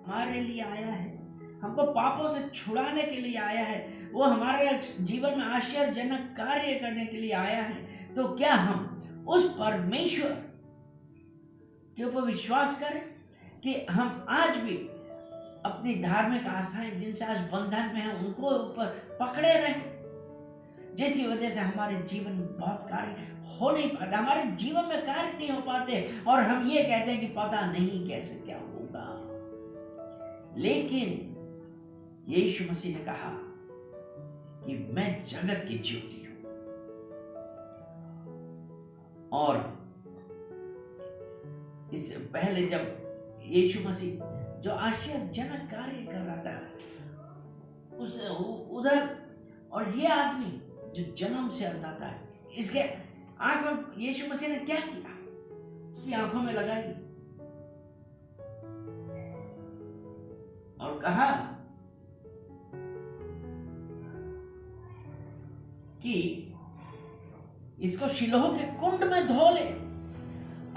हमारे लिए आया है, हमको पापों से छुड़ाने के लिए आया है, वो हमारे जीवन में आश्चर्यजनक कार्य करने के लिए आया है। तो क्या हम उस परमेश्वर के ऊपर विश्वास करें कि हम आज भी अपनी धार्मिक आस्थाएं जिनसे आज बंधन में हैं उनको ऊपर पकड़े रहें, जिसकी वजह से हमारे जीवन में बहुत कार्य हो नहीं पाते, हमारे जीवन में कार्य नहीं हो पाते और हम ये कहते हैं कि पता नहीं कैसे क्या होगा। लेकिन यीशु मसीह ने कहा कि मैं जगत की ज्योति हूं, और इससे पहले जब यीशु मसीह जो आश्चर्यजनक कार्य कर रहा था उस उधर, और ये आदमी जो जन्म से अंधा था, इसके आंख में यीशु मसीह ने क्या किया? उसकी आंखों में लगाई और कहा कि इसको शिलोह के कुंड में धो ले,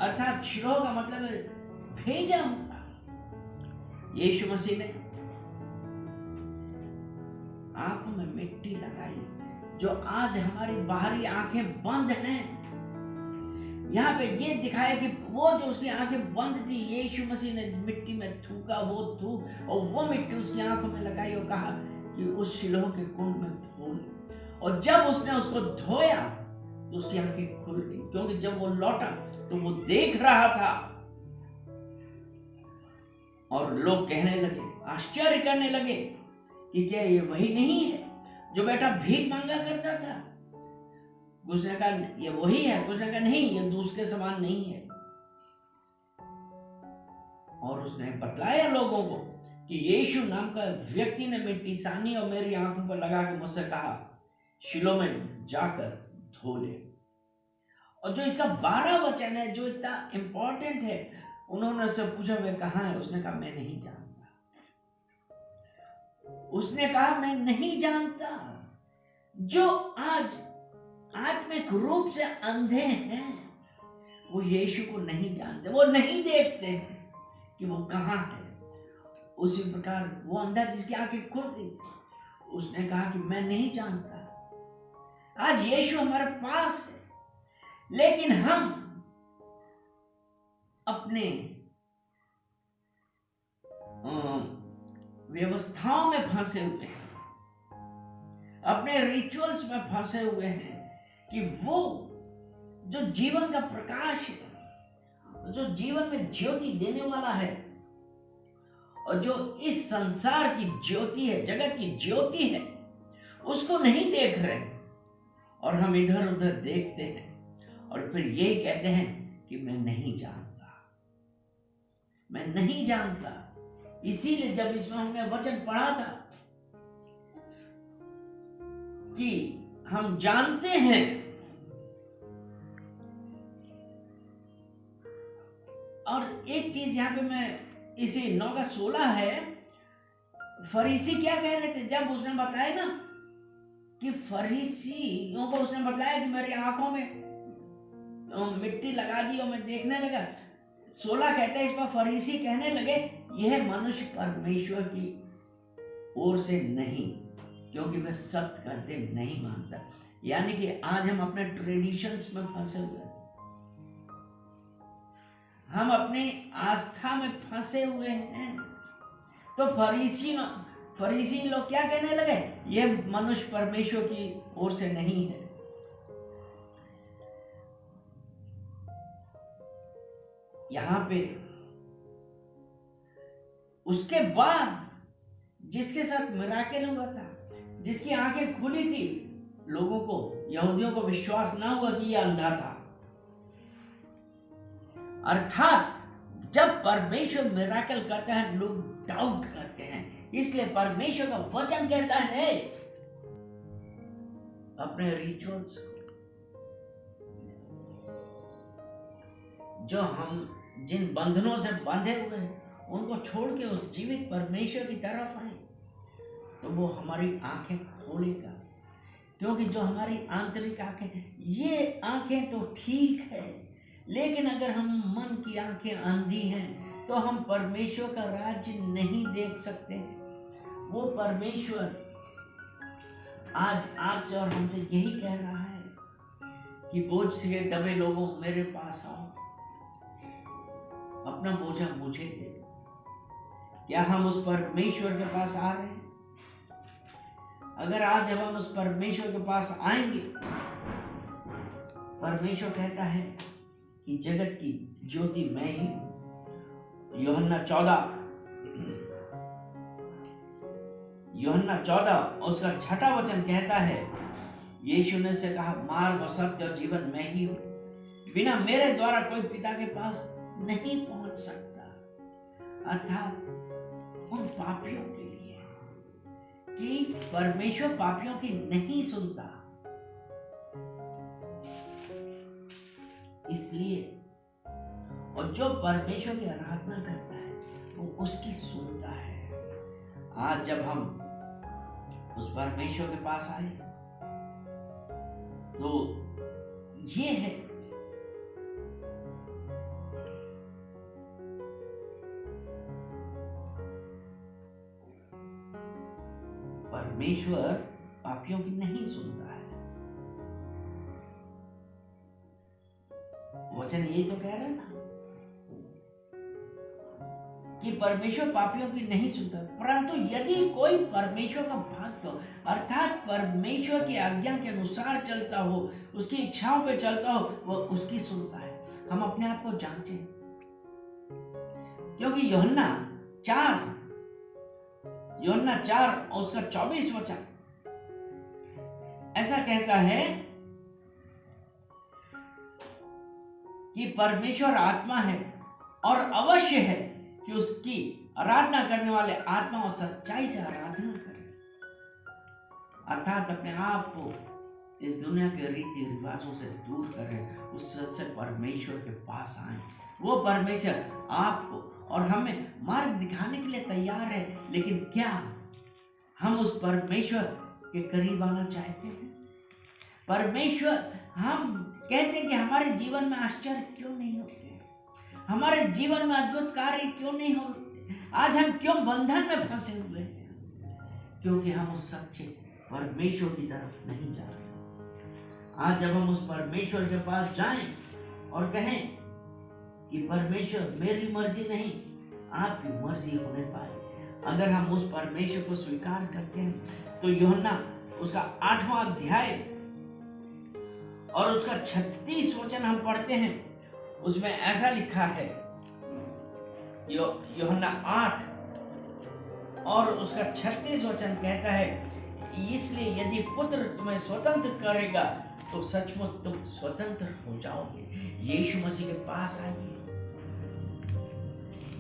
अर्थात शिलोह का मतलब है भेजा हुआ। यीशु मसीह ने आंखों में मिट्टी लगाई, जो आज हमारी बाहरी आंखें बंद हैं। यहाँ पे ये दिखाया कि वो जो उसकी आंखें बंद थी, यीशु मसीह ने मिट्टी में थूका, वो थूक और वो मिट्टी उसकी आंखों में लगाई और कहा कि उस शिलोह के कुंड में धो ले। और जब उसने उसको धोया तो उसकी आंखें खुल गई, क्योंकि जब वो लौटा तो वो देख रहा था। और लोग कहने लगे, आश्चर्य करने लगे कि क्या ये वही नहीं है जो बेटा भीख मांगा करता था? उसने कहा ये वही है। उसने कहा नहीं, ये दूसरे समान नहीं है। और उसने बतलाया लोगों को कि यीशु नाम का व्यक्ति ने मिट्टी सानी और मेरी आंखों पर लगा के मुझसे कहा शिलो में जाकर धो ले। और जो इसका 12 वचन है जो इतना इंपॉर्टेंट है, उन्होंने उससे पूछा वे कहाँ है? उसने कहा मैं नहीं जानता। उसने कहा मैं नहीं जानता। जो आज आत्मिक रूप से अंधे हैं वो यीशु को नहीं जानते, वो नहीं देखते हैं कि वो कहाँ है। उसी प्रकार वो अंधा जिसकी आंखें खुल गई, उसने कहा कि मैं नहीं जानता। आज यीशु हमारे पास है, लेकिन हम अपने व्यवस्थाओं में फंसे हुए हैं, अपने रिचुअल्स में फंसे हुए हैं कि वो जो जीवन का प्रकाश है, जो जीवन में ज्योति देने वाला है और जो इस संसार की ज्योति है, जगत की ज्योति है, उसको नहीं देख रहे। और हम इधर उधर देखते हैं और फिर यही कहते हैं कि मैं नहीं जानता, मैं नहीं जानता। इसीलिए जब इसमें हमने वचन पढ़ा था कि हम जानते हैं, और एक चीज यहां पे मैं इसी 9 का 16 है, फरीसी क्या कह रहे थे जब उसने बताया ना कि फरीसियों को उसने बताया कि मेरी आंखों में मिट्टी लगा दी और मैं देखने लगा। 16 कहता है इस पर फरीसी कहने लगे यह मनुष्य परमेश्वर की ओर से नहीं, क्योंकि वह सत्य करते नहीं मानता। यानी कि आज हम अपने ट्रेडिशंस में फंसे हुए हैं, हम अपनी आस्था में फंसे हुए हैं। तो फरीसी लोग क्या कहने लगे? ये मनुष्य परमेश्वर की ओर से नहीं है। यहां पे उसके बाद जिसके साथ मिराकिल हुआ था, जिसकी आंखें खुली थी, लोगों को, यहूदियों को विश्वास ना हुआ कि यह अंधा था। अर्थात जब परमेश्वर मिराकल करता है लोग डाउट करते हैं। इसलिए परमेश्वर का वचन कहता है अपने रिचुअल्स जो हम जिन बंधनों से बंधे हुए हैं उनको छोड़ के उस जीवित परमेश्वर की तरफ आए तो वो हमारी आंखें खोलेगा। क्योंकि जो हमारी आंतरिक आंखें, ये आंखें तो ठीक है, लेकिन अगर हम मन की आंखें अंधी हैं तो हम परमेश्वर का राज्य नहीं देख सकते हैं। वो परमेश्वर आज आपसे और हमसे यही कह रहा है कि बोझ से दबे लोगों मेरे पास आओ, अपना बोझा मुझे दे दो। क्या हम उस परमेश्वर के पास आ रहे हैं? अगर आज हम उस परमेश्वर के पास आएंगे, परमेश्वर कहता है कि जगत की ज्योति मैं ही हूं। यूहन्ना 14 उसका 6वां वचन कहता है, यीशु ने से कहा, मार्ग और सत्य और जीवन मैं ही हूं, बिना मेरे द्वारा कोई पिता के पास नहीं पहुंच सकता। अर्थात उन पापियों के लिए कि परमेश्वर पापियों की नहीं सुनता, इसलिए और जो परमेश्वर की आराधना करता है वो उसकी सुनता है। आज जब हम उस परमेश्वर के पास आए तो ये है परमेश्वर पापियों की नहीं सुनता है। वचन यही तो कह रहा है ना कि परमेश्वर पापियों की नहीं सुनता, परंतु यदि कोई परमेश्वर का भक्त हो, अर्थात परमेश्वर की आज्ञा के अनुसार चलता हो, उसकी इच्छाओं पे चलता हो, वह उसकी सुनता है। हम अपने आप को जांचें, क्योंकि यूहन्ना 4 और उसका 24 वचन ऐसा कहता है कि परमेश्वर आत्मा है और अवश्य है कि उसकी आराधना करने वाले आत्मा और सच्चाई से आराधना करें। अर्थात अपने आप को इस दुनिया के रीति रिवाजों से दूर करें, उस सच्चे परमेश्वर के पास आए। वो परमेश्वर आपको और हमें मार्ग दिखाने के लिए तैयार है, लेकिन क्या हम उस परमेश्वर के करीब आना चाहते हैं? परमेश्वर, हम कहते हैं कि हमारे जीवन में आश्चर्य क्यों नहीं होते, हमारे जीवन में अद्भुत कार्य क्यों नहीं होते, आज हम क्यों बंधन में फंसे हुए हैं? क्योंकि हम उस सच्चे परमेश्वर की तरफ नहीं जा रहे। आज जब हम उस परमेश्वर के पास जाएं और कहें कि परमेश्वर मेरी मर्जी नहीं आपकी मर्जी होने पाए, अगर हम उस परमेश्वर को स्वीकार करते हैं तो यूहन्ना उसका 8वां अध्याय और उसका 36 वचन हम पढ़ते हैं, उसमें ऐसा लिखा है, यूहन्ना 8 और उसका 36 वचन कहता है, इसलिए यदि पुत्र तुम्हें स्वतंत्र करेगा तो सचमुच तुम स्वतंत्र हो जाओगे। यीशु मसीह के पास आइए,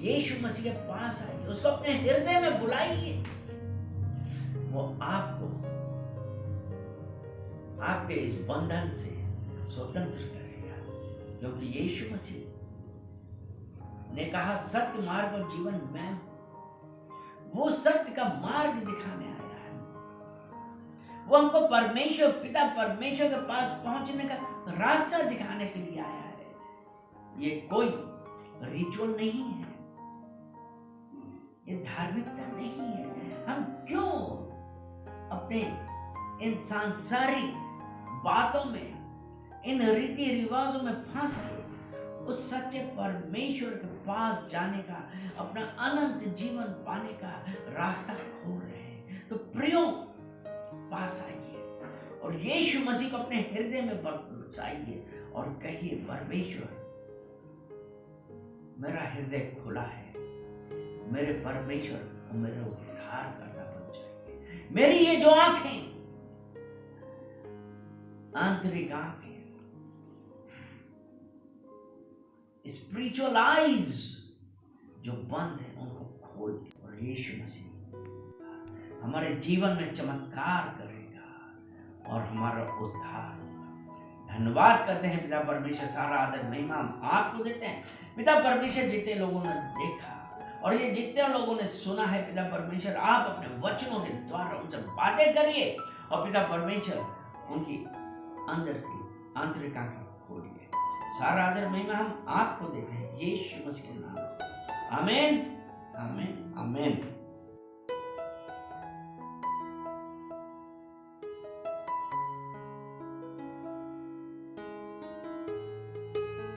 यीशु मसीह के पास आइए, उसको अपने हृदय में बुलाइए। वो आपको आपके इस बंधन से स्वतंत्र करेगा, क्योंकि यीशु मसीह ने कहा सत्य मार्ग और जीवन मैं हूं। वो सत्य का मार्ग दिखाने आया है, वो हमको परमेश्वर पिता परमेश्वर के पास पहुंचने का रास्ता दिखाने के लिए आया है। ये कोई रिचुअल नहीं है, ये धार्मिकता नहीं है। हम क्यों अपने इन सांसारिक बातों में, इन रीति रिवाजों में फंस के उस सच्चे परमेश्वर के पास जाने का, अपना अनंत जीवन पाने का रास्ता खोल रहे हैं? तो प्रियो, पास आइए और यीशु मसीह को अपने हृदय में बसाइए और कहिए, परमेश्वर मेरा हृदय खुला है, मेरे परमेश्वर मेरा उद्धार करना बन जाएंगे। मेरी ये जो आंखें, आंतरिक आंखें, स्पिरिचुअल आईज जो बंद है, उनको खोल दे और यीशु मसीह हमारे जीवन में चमत्कार करेगा और हमारा उद्धार होगा। धन्यवाद करते हैं पिता परमेश्वर, सारा आदर महिमा हम आपको देते हैं पिता परमेश्वर। जितने लोगों ने देखा और ये जितने लोगों ने सुना है पिता परमेश्वर, आप अपने वचनों के द्वारा उनसे बातें करिए और पिता परमेश्वर उनकी अंदर की आंतरिक आंखें खोलिए। सारा आदर महिमा हम आपको देते हैं यीशु मसीह के नाम से। आमीन, आमीन, आमीन।